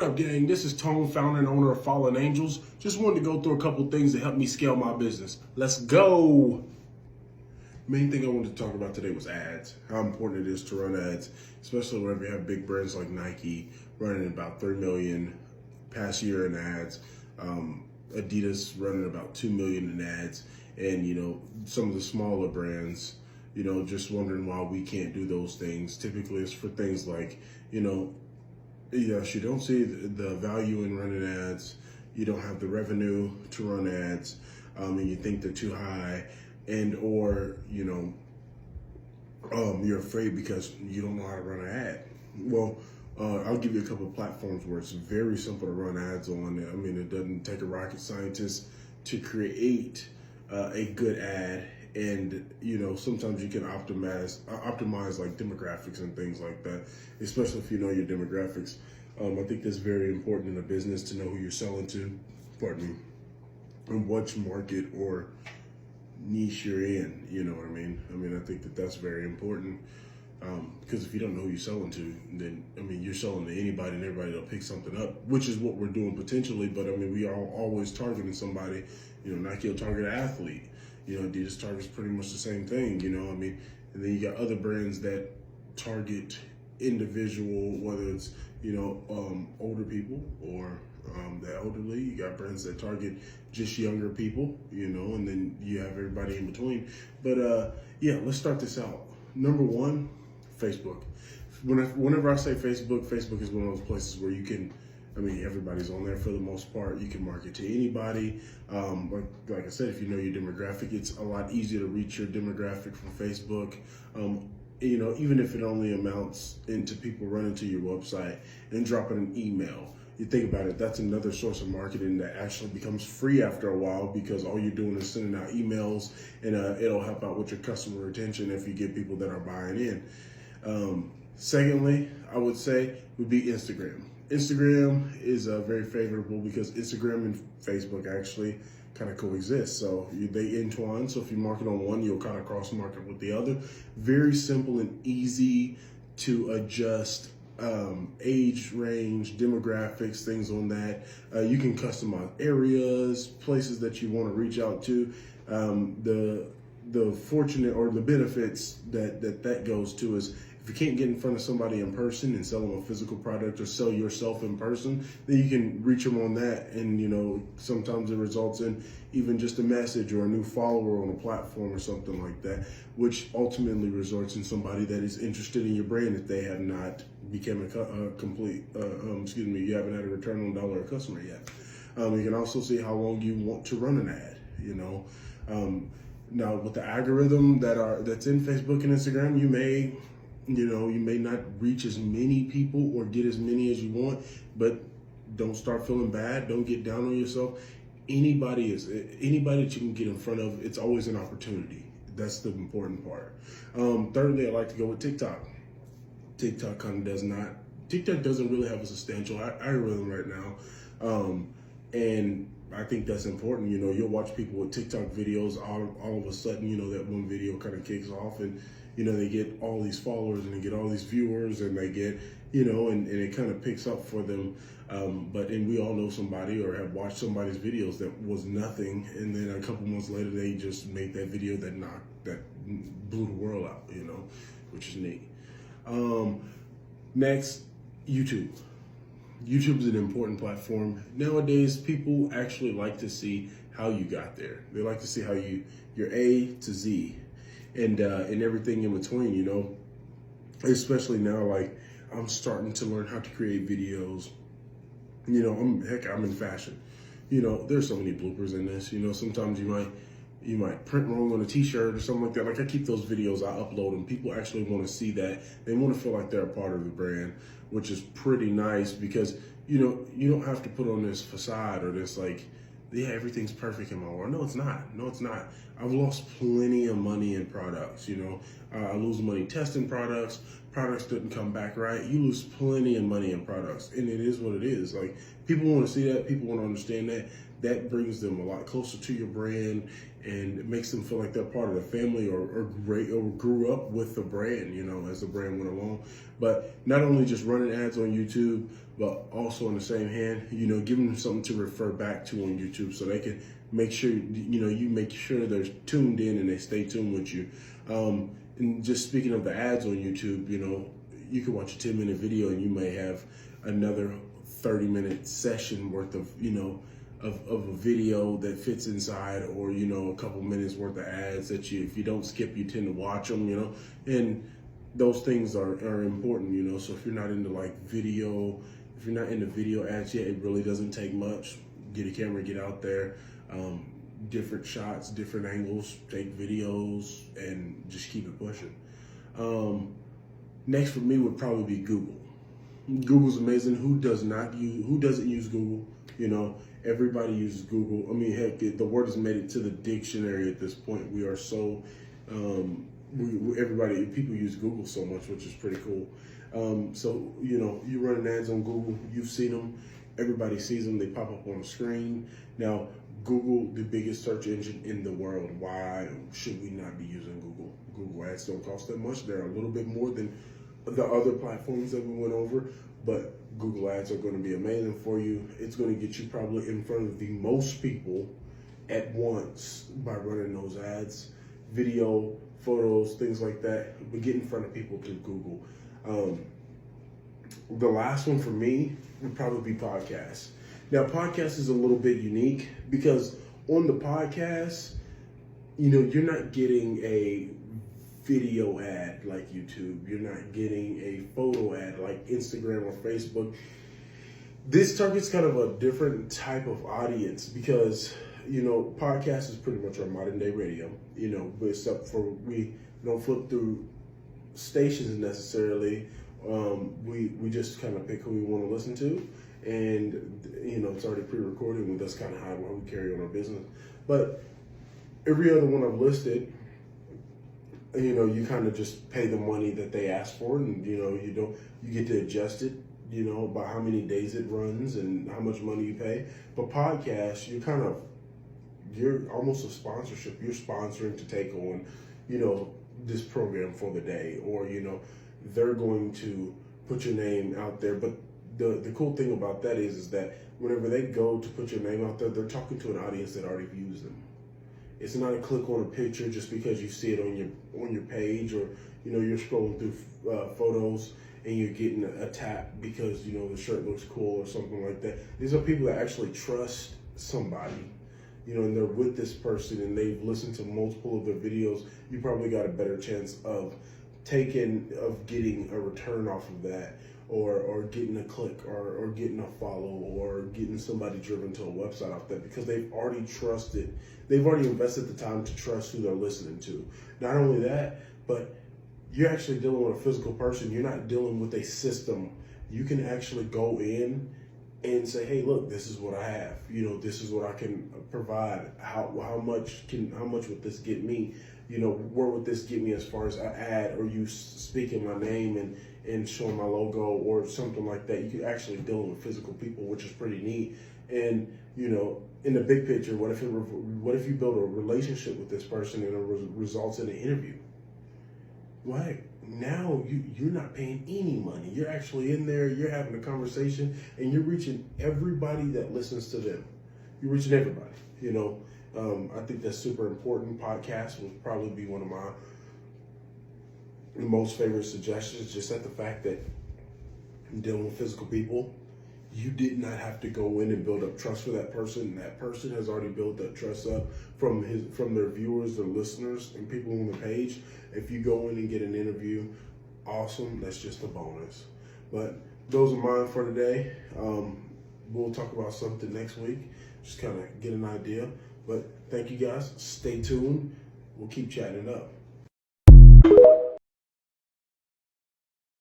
What up, gang? This is Tone, founder and owner of Fallen Angels. Just wanted to go through a couple things that help me scale my business. Let's go. Main thing I wanted to talk about today was ads. How important it is to run ads, especially whenever you have big brands like Nike running about 3 million past year in ads. Adidas running about 2 million in ads, and some of the smaller brands, just wondering why we can't do those things. Typically, it's for things like, yes, you don't see the value in running ads. You don't have the revenue to run ads, and you think they're too high, or you're afraid because you don't know how to run an ad. Well, I'll give you a couple of platforms where it's very simple to run ads on. I mean, it doesn't take a rocket scientist to create a good ad, and sometimes you can optimize like demographics and things like that, especially if you know your demographics. I think that's very important in a business to know who you're selling to, pardon me, and which market or niche you're in. You know what I mean? I think that's very important. Because if you don't know who you're selling to, then you're selling to anybody and everybody will pick something up, which is what we're doing potentially. But we are always targeting somebody. Nike will target an athlete. Adidas targets pretty much the same thing. And then you got other brands that target individual, whether it's older people or the elderly. You got brands that target just younger people. And then you have everybody in between. But yeah, let's start this out. Number one, Facebook. Whenever I say Facebook is one of those places where you can, everybody's on there for the most part. You can market to anybody. Like I said, if you know your demographic, it's a lot easier to reach your demographic from Facebook. Even if it only amounts into people running to your website and dropping an email. You think about it, that's another source of marketing that actually becomes free after a while, because all you're doing is sending out emails, and it'll help out with your customer retention if you get people that are buying in. Secondly, I would say would be Instagram. Instagram is very favorable because Instagram and Facebook actually kind of coexist. So they entwine. So if you market on one, you'll kind of cross market with the other. Very simple and easy to adjust age range, demographics, things on that. You can customize areas, places that you want to reach out to. The fortunate or the benefits that goes to is, if you can't get in front of somebody in person and sell them a physical product or sell yourself in person, then you can reach them on that. And, sometimes it results in even just a message or a new follower on a platform or something like that, which ultimately results in somebody that is interested in your brand if they have not become a complete, you haven't had a return on dollar customer yet. You can also see how long you want to run an ad, Now with the algorithm that's in Facebook and Instagram, you may not reach as many people or get as many as you want, but don't start feeling bad. Don't get down on yourself. Anybody that you can get in front of, it's always an opportunity. That's the important part. Thirdly, I like to go with TikTok. TikTok doesn't really have a substantial algorithm right now. And I think that's important. You'll watch people with TikTok videos, all of a sudden, that one video kind of kicks off, and they get all these followers and they get all these viewers, and they get, and it kind of picks up for them. And we all know somebody or have watched somebody's videos that was nothing, and then a couple months later they just made that video that blew the world out, which is neat. Next, YouTube. YouTube is an important platform. Nowadays, people actually like to see how you got there. They like to see how you're A to Z, and everything in between, especially now, like, I'm starting to learn how to create videos. I'm in fashion. There's so many bloopers in this. Sometimes you might print wrong on a t-shirt or something like that. Like, I keep those videos, I upload them. People actually want to see that. They want to feel like they're a part of the brand, which is pretty nice, because you don't have to put on this facade or this everything's perfect in my world. No, it's not. I've lost plenty of money in products. I lose money testing products, products didn't come back right, you lose plenty of money in products. And it is what it is. Like, people want to see that, people want to understand that. That brings them a lot closer to your brand, and it makes them feel like they're part of the family, or grew up with the brand, as the brand went along. But not only just running ads on YouTube, but also on the same hand, giving them something to refer back to on YouTube, so they can make sure, you make sure they're tuned in and they stay tuned with you. And just speaking of the ads on YouTube, you can watch a 10-minute video and you may have another 30-minute session worth of, of a video that fits inside, or, a couple minutes worth of ads that if you don't skip, you tend to watch them, and those things are important, so if you're not into if you're not into video ads yet, it really doesn't take much. Get a camera, get out there, different shots, different angles, take videos, and just keep it pushing. Next for me would probably be Google. Google's amazing. Who doesn't use Google? Everybody uses Google. I mean, heck, the word has made it to the dictionary at this point. We are so, people use Google so much, which is pretty cool. So, you run ads on Google, you've seen them, everybody sees them, they pop up on the screen. Now, Google, the biggest search engine in the world. Why should we not be using Google? Google ads don't cost that much. They're a little bit more than the other platforms that we went over, but Google ads are going to be amazing for you. It's going to get you probably in front of the most people at once by running those ads, video, photos, things like that. We get in front of people through Google. The last one for me would probably be podcasts. Now, podcast is a little bit unique because on the podcast, you're not getting a video ad like YouTube. You're not getting a photo ad like Instagram or Facebook. This targets kind of a different type of audience because, podcast is pretty much our modern day radio, except for we don't flip through stations necessarily. We just kind of pick who we want to listen to, and it's already pre-recorded, and that's kind of how we carry on our business. But every other one I've listed, you kind of just pay the money that they ask for, and you get to adjust it, by how many days it runs and how much money you pay. But podcasts, you're almost a sponsorship. You're sponsoring to take on, this program for the day, or they're going to put your name out there. But the cool thing about that is that whenever they go to put your name out there, they're talking to an audience that already views them. It's not a click on a picture just because you see it on your page, or you're scrolling through photos and you're getting a tap because the shirt looks cool or something like that. These are people that actually trust somebody, and they're with this person and they've listened to multiple of their videos. You probably got a better chance of getting a return off of that, or getting a click, or getting a follow, or getting somebody driven to a website off that, because they've already invested the time to trust who they're listening to. Not only that, but you're actually dealing with a physical person. You're not dealing with a system. You can actually go in and say, hey, look, this is what I have. This is what I can provide. How much would this get me? Where would this get me as far as an ad, or you speaking my name and showing my logo or something like that? You can actually deal with physical people, which is pretty neat. And, in the big picture, what if you build a relationship with this person and it results in an interview? Well, now you're not paying any money. You're actually in there, you're having a conversation, and you're reaching everybody that listens to them. You're reaching everybody, I think that's super important. Podcasts would probably be one of my most favorite suggestions, just at the fact that dealing with physical people, you did not have to go in and build up trust for that person. That person has already built that trust up from their viewers, their listeners, and people on the page. If you go in and get an interview, awesome. That's just a bonus. But those are mine for today. We'll talk about something next week, just kind of get an idea. But thank you guys. Stay tuned. We'll keep chatting it up.